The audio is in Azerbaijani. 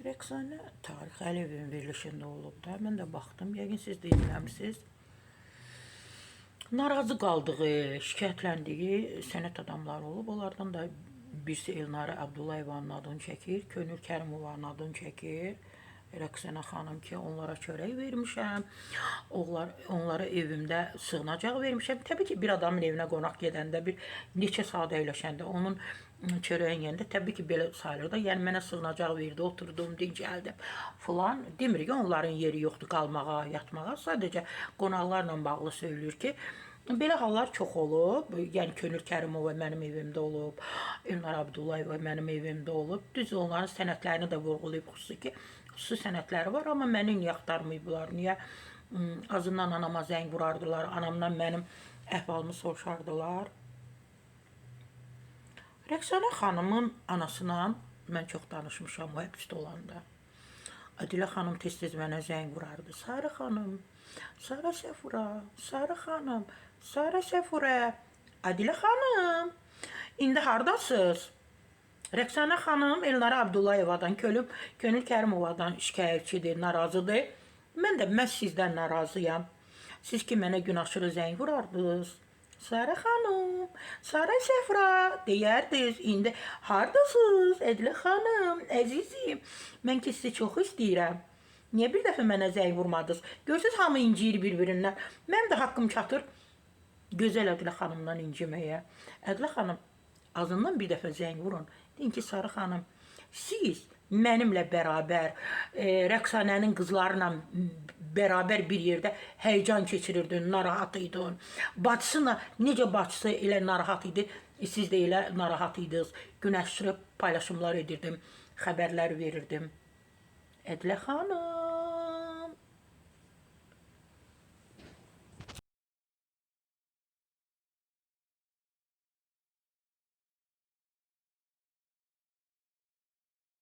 Rəqsanə Tarix Əliyevin verilişində olub da. Mən də baxdım. Yəqin siz də izləmisiniz. Narazı qaldığı, şikayətləndiyi sənət adamları olub. Onlardan da birisi Elnarə Abdullayevanın adını çəkir. Könül Kərimovanın adını çəkir. Rəqsanə xanım ki, onlara çörək vermişəm. Onlara evimdə sığınacaq vermişəm. Təbii ki, bir adamın evinə qonaq gedəndə, bir neçə saat əyləşəndə, onun çörəyin yerində təbii ki, belə sayılır da. Yəni, mənə sığınacaq verdi, oturdum, dincəldim falan. Demir ki, onların yeri yoxdur qalmağa, yatmağa. Sadəcə qonaqlarla bağlı söylüyor ki, belə hallar çox olub. Yəni, Könül Kərimova mənim evimdə olub, Elnarə Abdullayeva mənim evimdə olub. Düz onların sənətlərini də vurğulayıb, xüsusi ki, xüsusi sənətləri var, amma məni niyə axtarmayıblar, niyə azından anama zəng vurardılar, anamdan mənim əhvalımı soruşardılar. Rəqsanə xanımın anasına mən çox danışmışam o həbsdə olanda. Adilə xanım tez-tez mənə zəng vurardı. Sarı xanım, Sarı Səfura, Sarı xanım, Sarı Səfura, Adilə xanım, indi hardasınız? Rəqsanə xanım Elnarə Abdullayevadan, Könül Kərimovadan şikayətçidir, narazıdır. Mən də məhz sizdən narazıyam. Siz ki, mənə gün aşırı zəng vurardınız. Sarı xanım, Sarı Səfra deyərdiniz. İndi hardasınız Edilə xanım, əzizim. Mən ki, sizi çox istəyirəm. Niyə bir dəfə mənə zəng vurmadınız? Görsünüz, hamı inciyir bir-birindən. Mənim də haqqım çatır gözəl Edilə xanımdan inciməyə. Edilə xanım, azından bir dəfə zəng vurun. Deyin ki, Sarı xanım, siz mənimlə bərabər, Rəqsanənin qızlarla bərabər bir yerdə həyəcan keçirirdin, narahat idin. Bacısına, necə bacısı elə narahat idi, siz də elə narahat idiniz. Gün əşrə paylaşımlar edirdim, xəbərlər verirdim. Edilə xanım,